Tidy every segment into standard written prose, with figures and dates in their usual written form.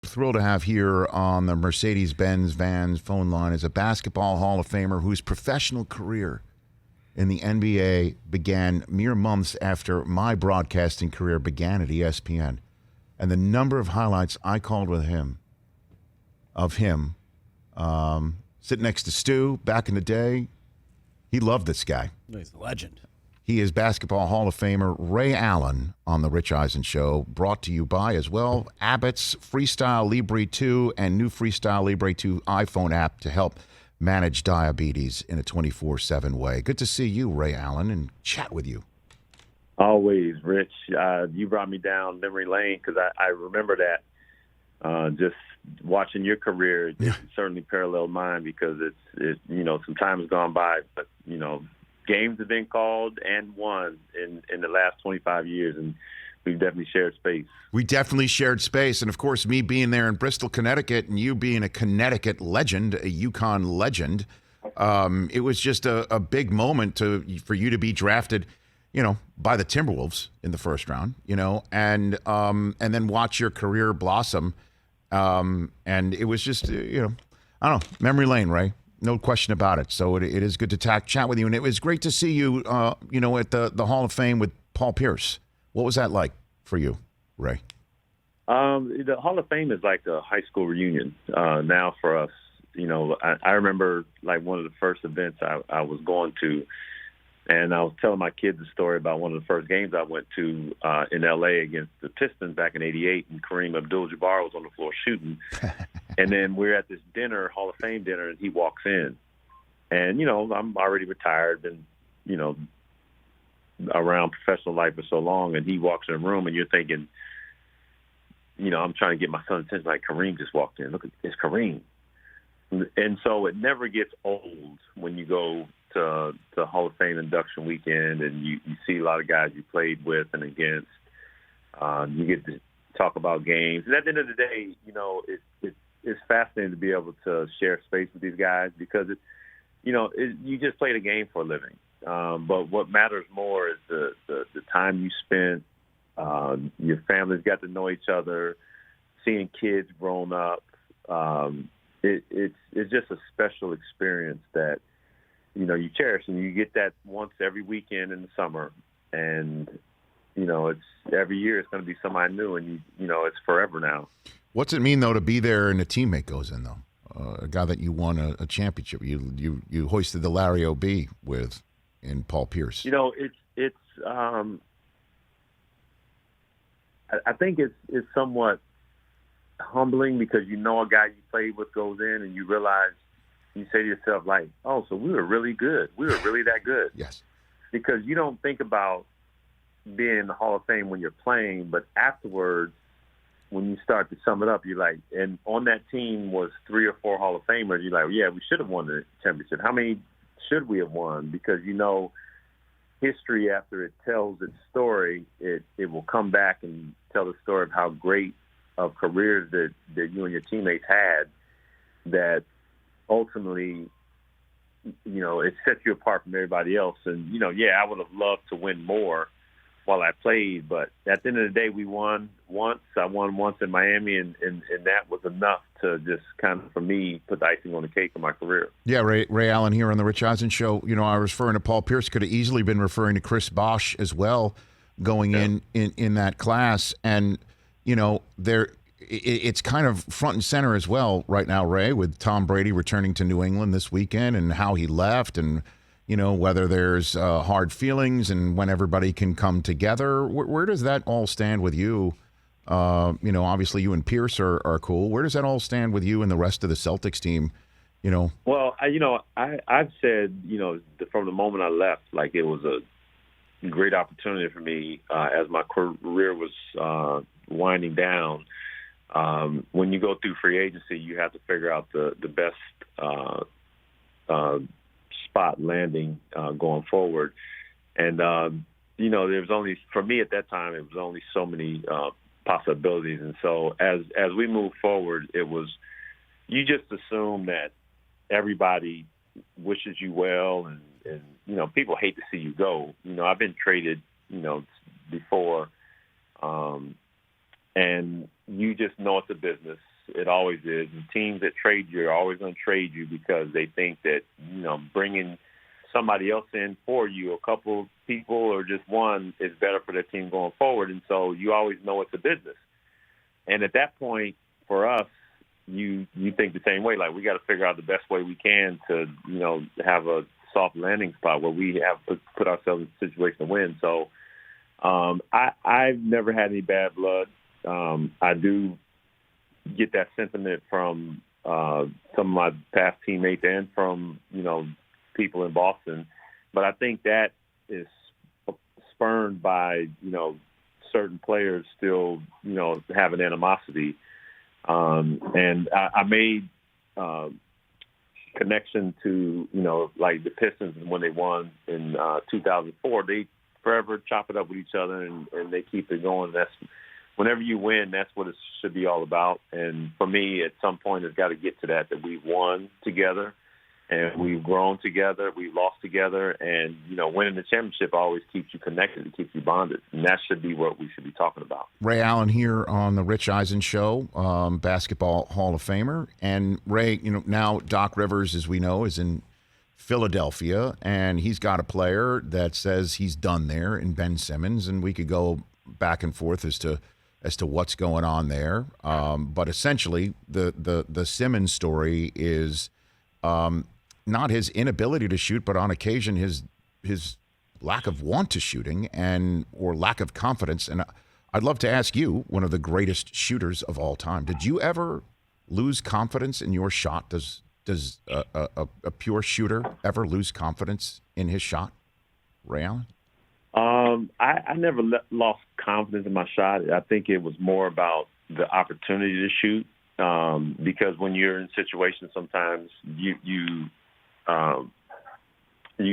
thrilled to have here on the Mercedes-Benz Vans phone line is a basketball Hall of Famer whose professional career in the NBA began mere months after my broadcasting career began at ESPN. And the number of highlights I called with him, sitting next to Stu back in the day, he loved this guy. He's a legend. He is Basketball Hall of Famer Ray Allen on the Rich Eisen Show, brought to you by, as well, Abbott's Freestyle Libre 2 and new Freestyle Libre 2 iPhone app to help manage diabetes in a 24/7 way. Good to see you, Ray Allen, and chat with you. Always, Rich. You brought me down memory lane because I remember that. Just watching your career, it certainly paralleled mine because it's some time has gone by, but games have been called and won in the last 25 years, and we've definitely shared space. We definitely shared space, and of course, me being there in Bristol, Connecticut, and you being a Connecticut legend, a UConn legend, it was just a big moment for you to be drafted, by the Timberwolves in the first round, and then watch your career blossom, and it was just, I don't know, memory lane, Ray. No question about it. So it is good to chat with you. And it was great to see you, at the Hall of Fame with Paul Pierce. What was that like for you, Ray? The Hall of Fame is like a high school reunion now for us. I remember like one of the first events I was going to, and I was telling my kids a story about one of the first games I went to in L.A. against the Pistons back in '88, and Kareem Abdul-Jabbar was on the floor shooting. And then we're at this dinner, Hall of Fame dinner, and he walks in. And, I'm already retired, been, around professional life for so long, and he walks in the room, and you're thinking, I'm trying to get my son's attention, like Kareem just walked in. Look, it's Kareem. And so it never gets old when you go to Hall of Fame induction weekend and you see a lot of guys you played with and against. You get to talk about games. And at the end of the day, it's fascinating to be able to share space with these guys because, you just play the game for a living. But what matters more is the time you spent. Your families got to know each other, seeing kids grown up. It's just a special experience that, you cherish, and you get that once every weekend in the summer. And, it's every year it's going to be somebody new, and, it's forever now. What's it mean, though, to be there and a teammate goes in, though? A guy that you won a championship, you hoisted the Larry O.B. with in Paul Pierce. It's I think it's somewhat humbling because a guy you played with goes in and you realize, you say to yourself, like, oh, so we were really good. We were really that good. Yes. Because you don't think about being in the Hall of Fame when you're playing, but afterwards, when you start to sum it up, you're like, and on that team was 3 or 4 Hall of Famers. You're like, yeah, we should have won the championship. How many should we have won? Because, history, after it tells its story, it will come back and tell the story of how great of careers that you and your teammates had that ultimately, it sets you apart from everybody else. And, I would have loved to win more while I played, but at the end of the day, we won once. I won once in Miami, and that was enough to just kind of, for me, put the icing on the cake of my career. Yeah, Ray Allen here on the Rich Eisen Show. I was referring to Paul Pierce, could have easily been referring to Chris Bosh as well, going in that class. And, it's kind of front and center as well right now, Ray, with Tom Brady returning to New England this weekend and how he left and, whether there's hard feelings and when everybody can come together. Where does that all stand with you? Obviously you and Pierce are cool. Where does that all stand with you and the rest of the Celtics team? Well, I've said, from the moment I left, like it was a great opportunity for me as my career was winding down. When you go through free agency, you have to figure out the best spot landing going forward. And, there's only, for me at that time, it was only so many possibilities. And so as we move forward, it was, you just assume that everybody wishes you well and people hate to see you go. I've been traded, before, and you just know it's a business. It always is. And teams that trade you are always going to trade you because they think that, bringing somebody else in for you, a couple people or just one, is better for their team going forward. And so you always know it's a business. And at that point, for us, you think the same way. Like, we got to figure out the best way we can to, have a soft landing spot where we have to put ourselves in a situation to win. So I've never had any bad blood. I do get that sentiment from some of my past teammates and from, people in Boston. But I think that is spurned by, certain players still, having animosity. And I made connection to, like the Pistons when they won in 2004. They forever chop it up with each other, and they keep it going. That's whenever you win, that's what it should be all about. And for me, at some point, it's got to get to that we've won together and we've grown together, we've lost together, and, winning the championship always keeps you connected, it keeps you bonded. And that should be what we should be talking about. Ray Allen here on the Rich Eisen Show, Basketball Hall of Famer. And Ray, now Doc Rivers, as we know, is in Philadelphia, and he's got a player that says he's done there in Ben Simmons, and we could go back and forth as to what's going on there. But essentially, the Simmons story is not his inability to shoot, but on occasion his lack of want to shooting or lack of confidence. And I'd love to ask you, one of the greatest shooters of all time, did you ever lose confidence in your shot? Does a pure shooter ever lose confidence in his shot, Ray Allen? I never lost confidence in my shot. I think it was more about the opportunity to shoot, because when you're in situations, sometimes you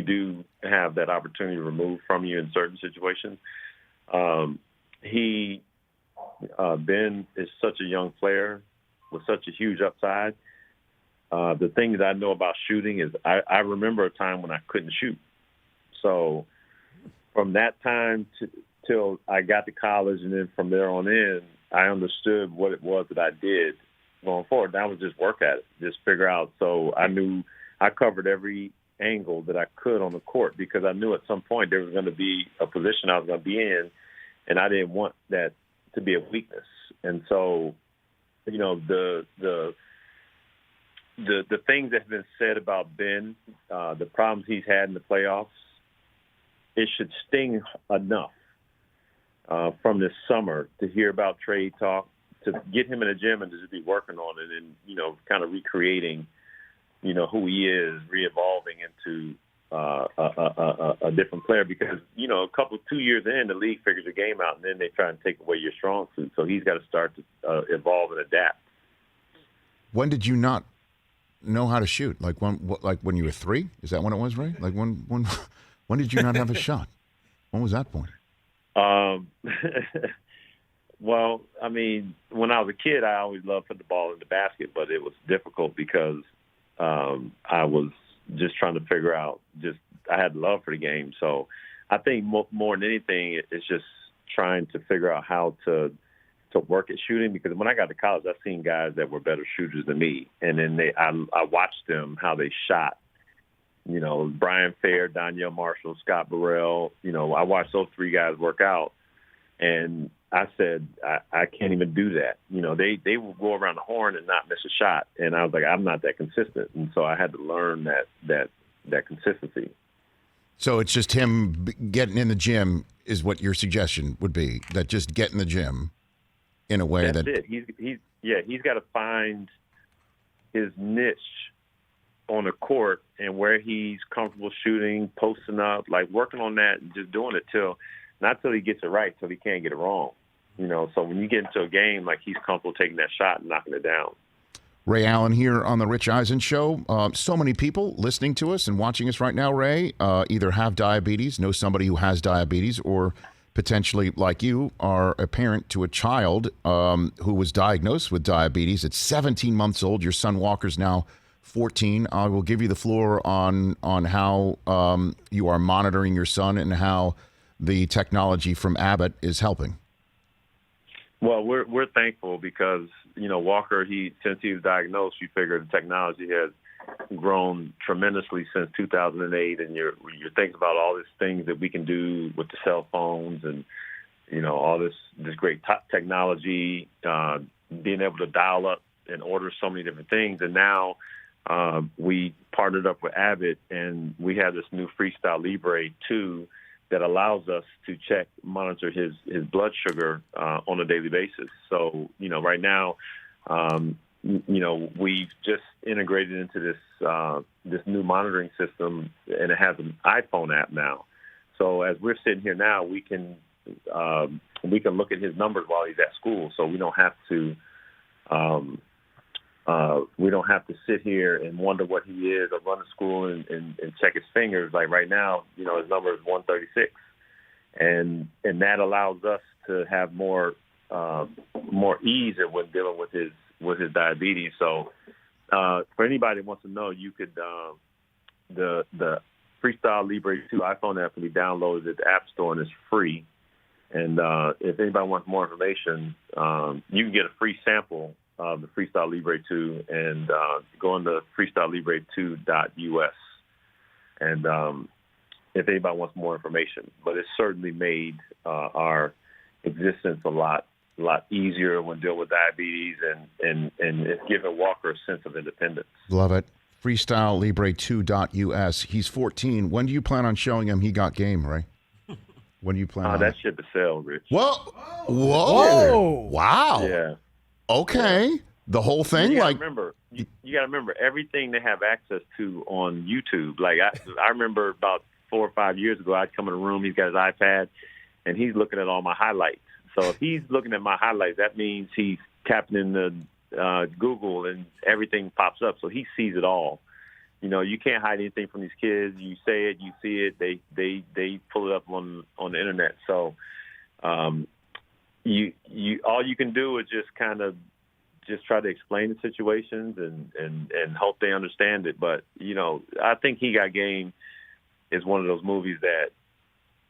do have that opportunity removed from you in certain situations. Ben is such a young player with such a huge upside. The thing that I know about shooting is I remember a time when I couldn't shoot. So from that time till I got to college, and then from there on in, I understood what it was that I did going forward. And I would just work at it, just figure out. So I knew I covered every angle that I could on the court, because I knew at some point there was going to be a position I was going to be in, and I didn't want that to be a weakness. And so, the things that have been said about Ben, the problems he's had in the playoffs, it should sting enough from this summer to hear about trade talk, to get him in the gym and to just be working on it and, kind of recreating, who he is, re-evolving into a different player. Because, 2 years in, the league figures the game out, and then they try and take away your strong suit. So he's got to start to evolve and adapt. When did you not know how to shoot? Like when you were 3? Is that when it was, Ray? Like when did you not have a shot? When was that point? Well, I mean, when I was a kid, I always loved putting the ball in the basket, but it was difficult because I was just trying to figure out. I had love for the game, so I think more than anything, it's just trying to figure out how to work at shooting. Because when I got to college, I seen guys that were better shooters than me, and then I watched them how they shot. Brian Fair, Donyell Marshall, Scott Burrell. I watched those 3 guys work out, and I said, I can't even do that. They will go around the horn and not miss a shot, and I was like, I'm not that consistent, and so I had to learn that consistency. So it's just him getting in the gym is what your suggestion would be, that just get in the gym in a way That's it. He's got to find his niche on the court and where he's comfortable shooting, posting up, like working on that and just doing it not till he gets it right, till he can't get it wrong. So when you get into a game, like, he's comfortable taking that shot and knocking it down. Ray Allen here on the Rich Eisen Show. So many people listening to us and watching us right now, Ray, either have diabetes, know somebody who has diabetes, or potentially, like you, are a parent to a child who was diagnosed with diabetes at 17 months old. Your son Walker's now 14. I will give you the floor on how you are monitoring your son and how the technology from Abbott is helping. Well, we're thankful because Walker, since he was diagnosed, we figured the technology has grown tremendously since 2008, and you're thinking about all these things that we can do with the cell phones and all this great technology, being able to dial up and order so many different things. And now we partnered up with Abbott, and we have this new Freestyle Libre 2 that allows us to monitor his blood sugar on a daily basis. So, right now, we've just integrated into this new monitoring system, and it has an iPhone app now. So as we're sitting here now, we can look at his numbers while he's at school. So we don't have to sit here and wonder what he is, or run to school and check his fingers. Like right now, his number is 136, and that allows us to have more ease when dealing with his diabetes. So for anybody that wants to know, you could the Freestyle Libre 2 iPhone app can be downloaded at the App Store, and it's free. And if anybody wants more information, you can get a free sample of the Freestyle Libre 2 and go on to freestylelibre2.us. And if anybody wants more information, but it's certainly made our existence a lot easier when dealing with diabetes, and it's given Walker a sense of independence. Love it. FreestyleLibre2.us. He's 14. When do you plan on showing him He Got Game, Ray? When do you plan on that shit to sell, Rich? Whoa. Wow. Yeah. Okay. The whole thing? You gotta remember everything they have access to on YouTube. Like I remember about 4 or 5 years ago, I'd come in a room, he's got his iPad, and he's looking at all my highlights. So if he's looking at my highlights, that means he's tapping in the Google, and everything pops up. So he sees it all. You can't hide anything from these kids. You say it, you see it. They pull it up on the internet. So you all you can do is just kind of try to explain the situations and hope they understand it. But I think He Got Game is one of those movies that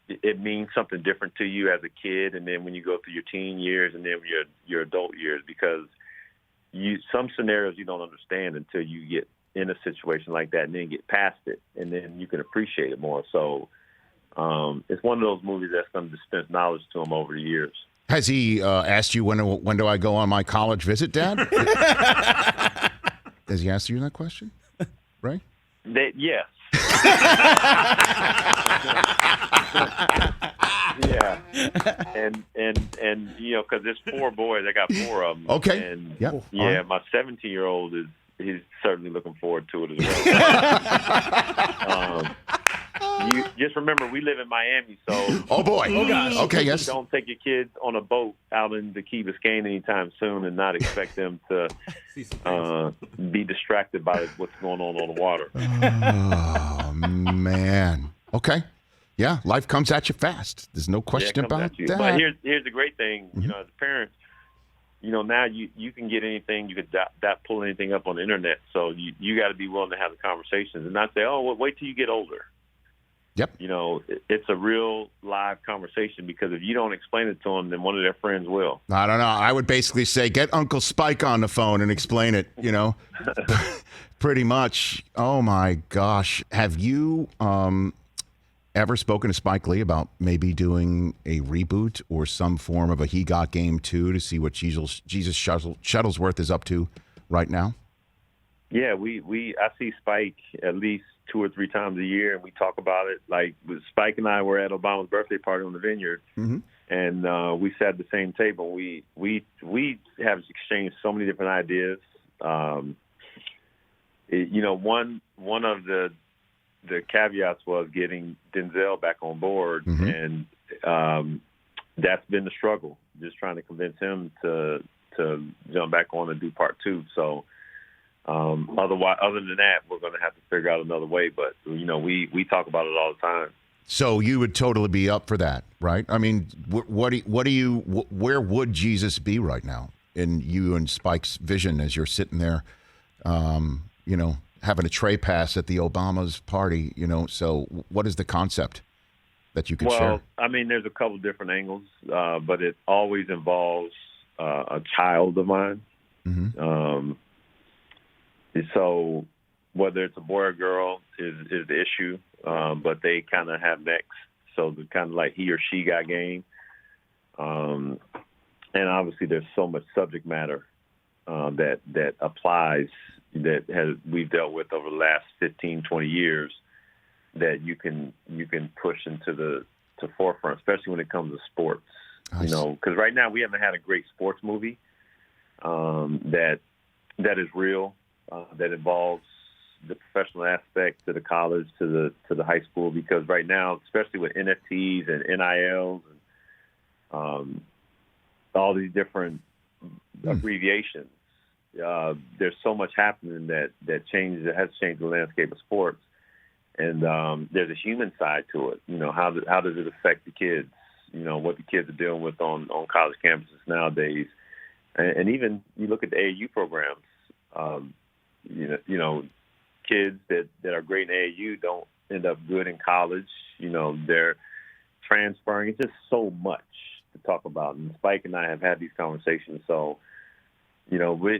it means something different to you as a kid, and then when you go through your teen years and then your adult years, because some scenarios you don't understand until you get in a situation like that and then get past it, and then you can appreciate it more. So it's one of those movies that's going to dispense knowledge to him over the years. Has he asked you when do I go on my college visit, Dad? Has he asked you that question, right? Yes. Yeah, and because there's 4 boys, I got 4 of them. Okay. And yep. Yeah, my 17-year-old he's certainly looking forward to it as well. You just remember, we live in Miami, so oh boy, oh gosh, okay, yes. Don't take your kids on a boat out in the Key Biscayne anytime soon, and not expect them to be distracted by what's going on the water. Oh man. Okay. Yeah, life comes at you fast. There's no question about that. But here's the great thing, as a parent, now you can get anything, you could pull anything up on the internet. So you got to be willing to have the conversations and not say, oh, well, wait till you get older. Yep. It's a real live conversation, because if you don't explain it to them, then one of their friends will. I don't know. I would basically say, get Uncle Spike on the phone and explain it, pretty much. Oh, my gosh. Have you ever spoken to Spike Lee about maybe doing a reboot or some form of a He Got Game 2 to see what Jesus Shuttlesworth is up to right now? Yeah, I see Spike at least 2 or 3 times a year, and we talk about it. Like, Spike and I were at Obama's birthday party on the Vineyard, and we sat at the same table. We have exchanged so many different ideas. One of the caveats was getting Denzel back on board, and that's been the struggle. Just trying to convince him to jump back on and do part 2. So. Other than that, we're going to have to figure out another way. But we talk about it all the time. So you would totally be up for that, right? I mean, where would Jesus be right now in you and Spike's vision as you're sitting there, having a tray pass at the Obama's party? So what is the concept that you could share? Well, I mean, there's a couple different angles, but it always involves a child of mine. Mm-hmm. So whether it's a boy or girl is the issue, but they kind of have next. So the kind of like he or she got game. And obviously there's so much subject matter that applies that we've dealt with over the last 15, 20 years that you can push into the forefront, especially when it comes to sports. You know, because right now we haven't had a great sports movie that is real, that involves the professional aspect to the college to the high school. Because right now, especially with NFTs and NILs and all these different abbreviations, there's so much happening that has changed the landscape of sports. And there's a human side to it. You know, how does it affect the kids? You know, what the kids are dealing with on college campuses nowadays. And even you look at the AAU programs, you know, kids that are great in AAU don't end up good in college. You know, they're transferring. It's just so much to talk about. And Spike and I have had these conversations. So, you know, I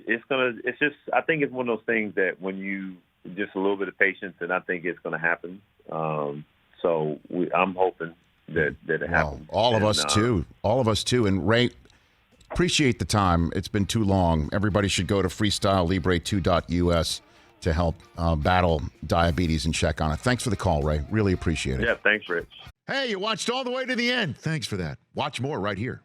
think it's one of those things that when you just a little bit of patience, and I think it's going to happen. So I'm hoping that it happens. All of us too. And Ray, appreciate the time. It's been too long. Everybody should go to freestylelibre2.us to help battle diabetes and check on it. Thanks for the call, Ray. Really appreciate it. Yeah, thanks, Rich. Hey, you watched all the way to the end. Thanks for that. Watch more right here.